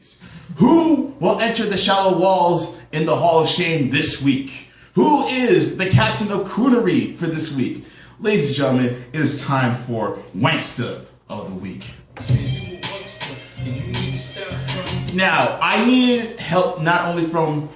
days. Who will enter the shallow walls in the Hall of Shame this week? Who is the captain of coonery for this week? Ladies and gentlemen, it is time for Wanksta of the Week. Now, I need help not only from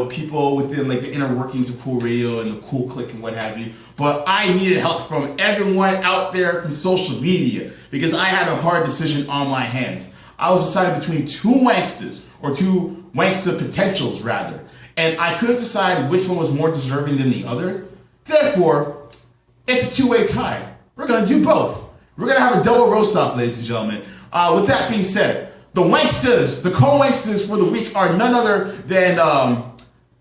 people within like the inner workings of Cool Radio and the Cool Click and what have you, but I needed help from everyone out there from social media because I had a hard decision on my hands. I was deciding between two Wankstas, or two Wanksta potentials rather, and I couldn't decide which one was more deserving than the other. Therefore, it's a two-way tie. We're gonna do both. We're gonna have a double roast off, ladies and gentlemen. With that being said, the Wankstas, the co-Wankstas for the week are none other than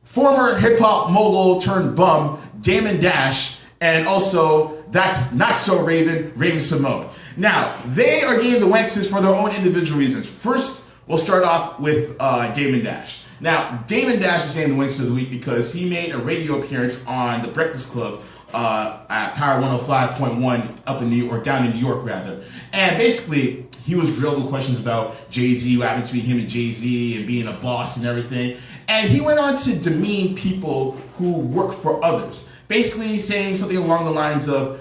former hip-hop mogul turned bum, Damon Dash, and also That's Not So Raven Simone. Now, they are getting the Wankstas for their own individual reasons. First, we'll start off with Damon Dash. Now, Damon Dash is getting the Wanksta of the Week because he made a radio appearance on The Breakfast Club at Power 105.1 up in New York, or down in New York rather. And basically, he was drilled with questions about Jay-Z, what happened between him and Jay-Z, and being a boss and everything. And he went on to demean people who work for others. Basically saying something along the lines of,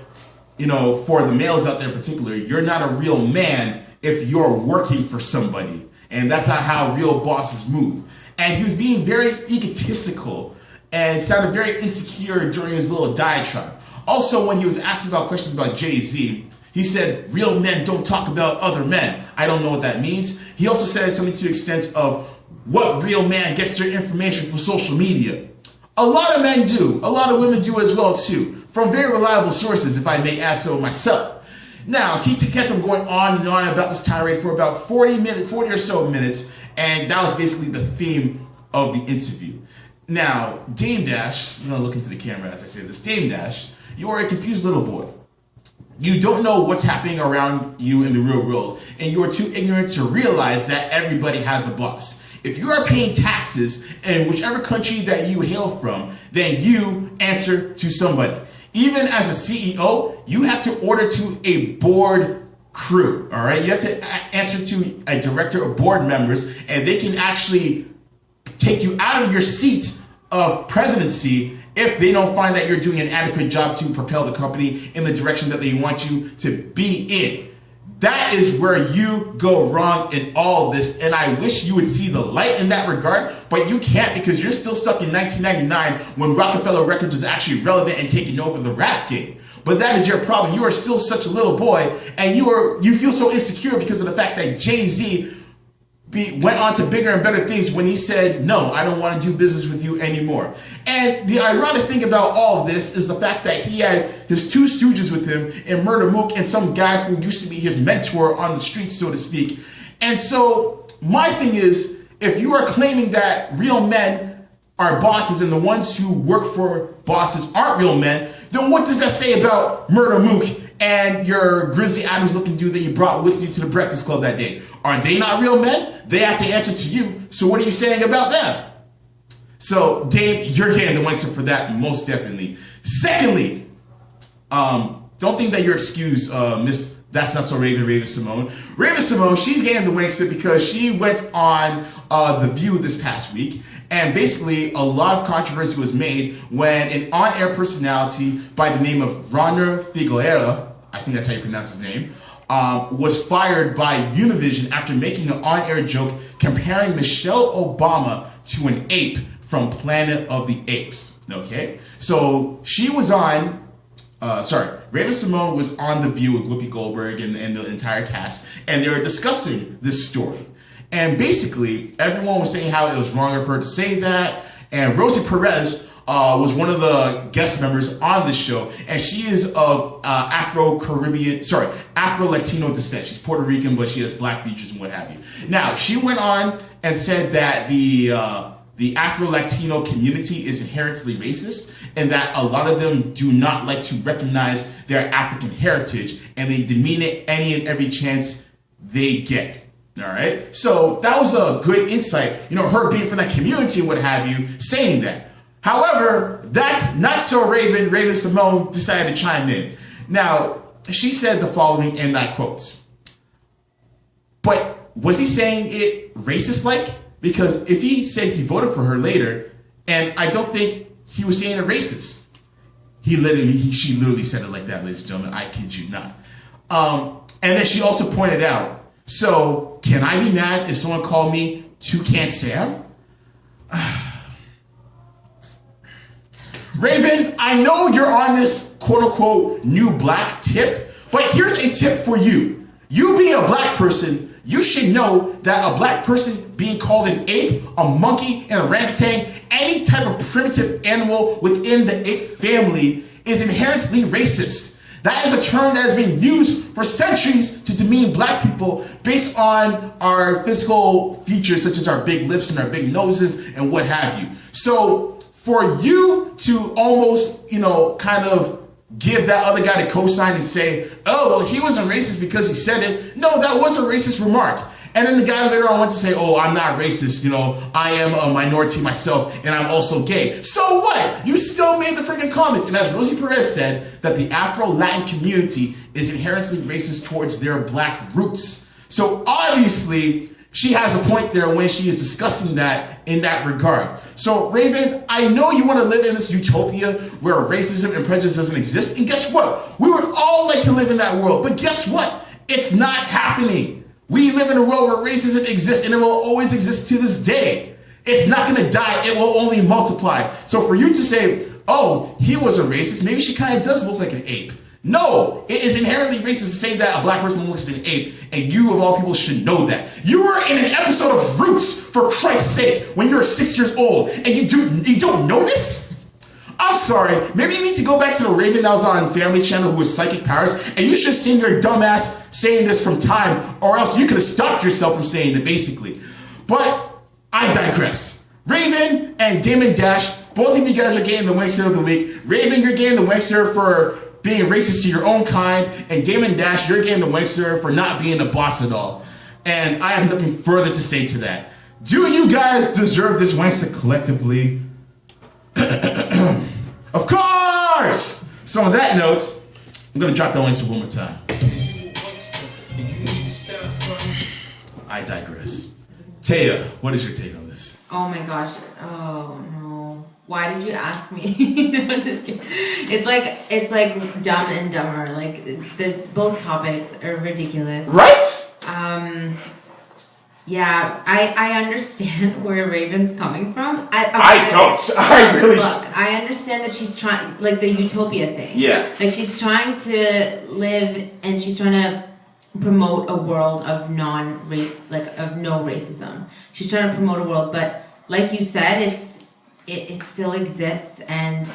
for the males out there in particular, you're not a real man if you're working for somebody. And that's not how real bosses move. And he was being very egotistical and sounded very insecure during his little diatribe. Also, when he was asked about questions about Jay-Z, he said, real men don't talk about other men. I don't know what that means. He also said something to the extent of what real man gets their information from social media. A lot of men do. A lot of women do as well too. From very reliable sources, if I may add so myself. Now, he kept on going on and on about this tirade for about 40 or so minutes, and that was basically the theme of the interview. Now, Dame Dash, I'm gonna look into the camera as I say this. Dame Dash, you are a confused little boy. You don't know what's happening around you in the real world, and you are too ignorant to realize that everybody has a boss. If you are paying taxes in whichever country that you hail from, then you answer to somebody. Even as a CEO, you have to order to a board crew, all right? You have to answer to a director or board members, and they can actually take you out of your seat of presidency if they don't find that you're doing an adequate job to propel the company in the direction that they want you to be in. That is where you go wrong in all this, and I wish you would see the light in that regard, but you can't because you're still stuck in 1999 when Roc-a-fella Records was actually relevant and taking over the rap game. But that is your problem. You are still such a little boy, and you feel so insecure because of the fact that Jay-Z went on to bigger and better things when he said, no, I don't want to do business with you anymore. And the ironic thing about all of this is the fact that he had his two stooges with him in Murder Mook and some guy who used to be his mentor on the streets, so to speak. And so my thing is, if you are claiming that real men are bosses and the ones who work for bosses aren't real men, then what does that say about Murder Mook and your Grizzly Adams looking dude that you brought with you to the Breakfast Club that day? Are they not real men? They have to answer to you. So what are you saying about them? So Dave, you're getting the Wanksta for that, most definitely. Secondly, don't think that you're excused, Miss That's Not So Raven Simone. Raven Simone, she's getting the Wanksta because she went on The View this past week. And basically, a lot of controversy was made when an on-air personality by the name of Ronald Figueroa, I think that's how you pronounce his name, was fired by Univision after making an on-air joke comparing Michelle Obama to an ape from Planet of the Apes. Okay? So she was on, Raven Simone was on The View with Whoopi Goldberg and the entire cast, and they were discussing this story. And basically, everyone was saying how it was wrong of her to say that, and Rosie Perez was one of the guest members on this show, and she is of Afro-Latino descent. She's Puerto Rican, but she has black features and what have you. Now, she went on and said that the Afro-Latino community is inherently racist, and that a lot of them do not like to recognize their African heritage, and they demean it any and every chance they get. All right? So that was a good insight, her being from that community and what have you, saying that. However, That's Not So Raven Simone decided to chime in. Now, she said the following, and I quote, "But was he saying it racist-like? Because if he said he voted for her later, and I don't think he was saying it racist. She literally said it like that, ladies and gentlemen. I kid you not. And then she also pointed out, so can I be mad if someone called me Toucan Sam? Raven, I know you're on this quote-unquote new black tip, but here's a tip for you. You being a black person, you should know that a black person being called an ape, a monkey, an orangutan, any type of primitive animal within the ape family is inherently racist. That is a term that has been used for centuries to demean black people based on our physical features such as our big lips and our big noses and what have you. So for you to almost, kind of give that other guy the cosign and say, oh, well, he wasn't racist because he said it. No, that was a racist remark. And then the guy later on went to say, oh, I'm not racist. I am a minority myself and I'm also gay. So what? You still made the freaking comment. And as Rosie Perez said, that the Afro-Latin community is inherently racist towards their black roots. So obviously, she has a point there when she is discussing that in that regard. So Raven, I know you want to live in this utopia where racism and prejudice doesn't exist. And guess what? We would all like to live in that world. But guess what? It's not happening. We live in a world where racism exists and it will always exist to this day. It's not going to die. It will only multiply. So for you to say, oh, he was a racist, maybe she kind of does look like an ape. No, it is inherently racist to say that a black person looks like an ape, and you of all people should know that. You were in an episode of Roots, for Christ's sake, when you were 6 years old, and you don't know this? I'm sorry, maybe you need to go back to the Raven that was on Family Channel who was psychic powers, and you should have seen your dumbass saying this from time, or else you could have stopped yourself from saying it, basically. But I digress. Raven and Damon Dash, both of you guys are getting the Wanksta of the Week. Raven, you're getting the Wanksta for being racist to your own kind, and Damon Dash, you're getting the Wanksta for not being a boss at all. And I have nothing further to say to that. Do you guys deserve this Wanksta collectively? Of course! So on that note, I'm gonna drop that Wanksta one more time. I digress. Taya, what is your take on this? Oh my gosh. Oh no. Why did you ask me? No, I'm just kidding. It's like Dumb and Dumber. Like both topics are ridiculous. Right? Yeah, I understand where Raven's coming from. I don't. I really look. I understand that she's trying, like the utopia thing. Yeah. Like she's trying to live, and she's trying to promote a world of non-race, of no racism. She's trying to promote a world, but like you said, it still exists. And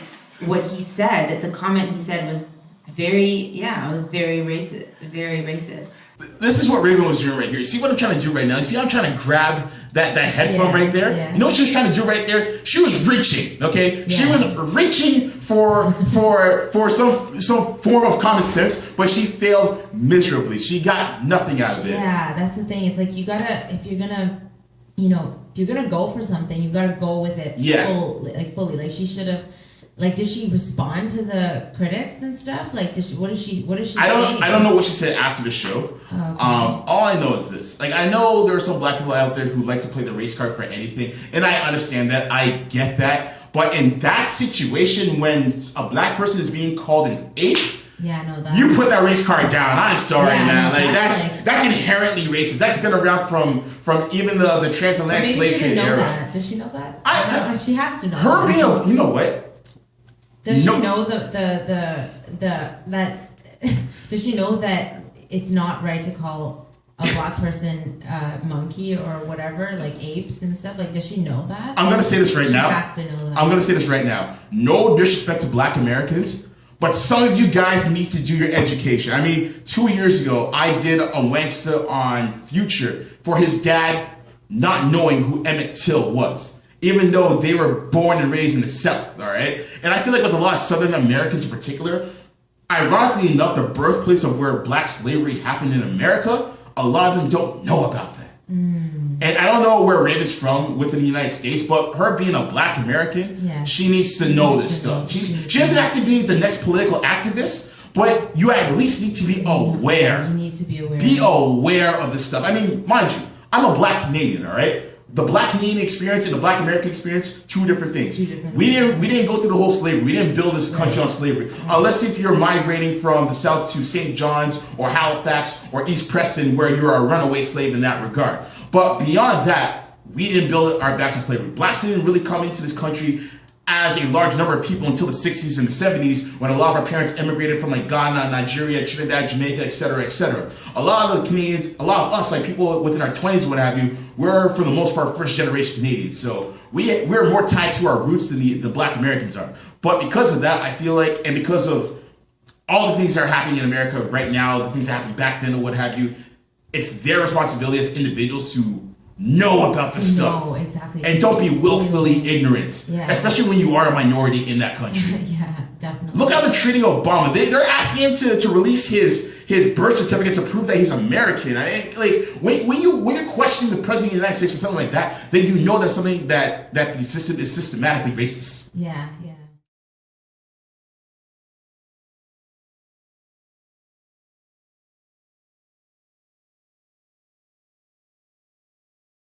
what he said, the comment he said was very racist. Very racist. This is what Raven was doing right here. You see what I'm trying to do right now? You see how I'm trying to grab that headphone right there? Yeah. You know what she was trying to do right there? She was reaching, okay? Yeah. She was reaching for some form of common sense, but she failed miserably. She got nothing out of it. Yeah, that's the thing. It's like you gotta, if you're gonna go for something, you gotta go with it fully. Like she should have. Like, did she respond to the critics and stuff? Like, what is she I don't know what she said after the show. Okay. All I know is this. Like, I know there are some black people out there who like to play the race card for anything, and I understand that. I get that. But in that situation, when a black person is being called an ape, you put that race card down. I'm sorry, man. Like that's inherently racist. That's been around from even the transatlantic slave trade era. Does she know that? She has to know. Her being, you know what? Does she know that does she know that it's not right to call a black person monkey or whatever, like apes and stuff? Like, does she know that? I'm gonna say this right now. She has to know that. I'm gonna say this right now. No disrespect to black Americans, but some of you guys need to do your education. I mean, 2 years ago, I did a Wanksta on Future for his dad not knowing who Emmett Till was, even though they were born and raised in the South, all right? And I feel like with a lot of Southern Americans in particular, ironically enough, the birthplace of where black slavery happened in America, a lot of them don't know about that. And I don't know where Raven's from within the United States, but her being a black American, she needs to know this stuff. She doesn't have to be the next political activist, but you at least need to be aware. You need to be aware. Be aware of this stuff. I mean, mind you, I'm a black Canadian, all right? The black Canadian experience and the black American experience, two different things. We didn't go through the whole slavery. We didn't build this country on slavery. Unless if you're migrating from the south to St. John's or Halifax or East Preston, where you're a runaway slave in that regard. But beyond that, we didn't build our backs on slavery. Blacks didn't really come into this country as a large number of people until the 60s and the 70s, when a lot of our parents immigrated from like Ghana, Nigeria, Trinidad, Jamaica, etc., etc. A lot of the Canadians, a lot of us, like people within our 20s and what have you, we're for the most part first generation Canadians. So we're more tied to our roots than the black Americans are. But because of that, I feel like, and because of all the things that are happening in America right now, the things that happened back then or what have you, it's their responsibility as individuals to know about this stuff. No, exactly. And don't be willfully ignorant. Yeah. Especially when you are a minority in that country. Yeah, definitely. Look how they're treating Obama. They're asking him to release his birth certificate to prove that he's American. When you're questioning the president of the United States for something like that, then you know that's something that the system is systematically racist. Yeah, yeah.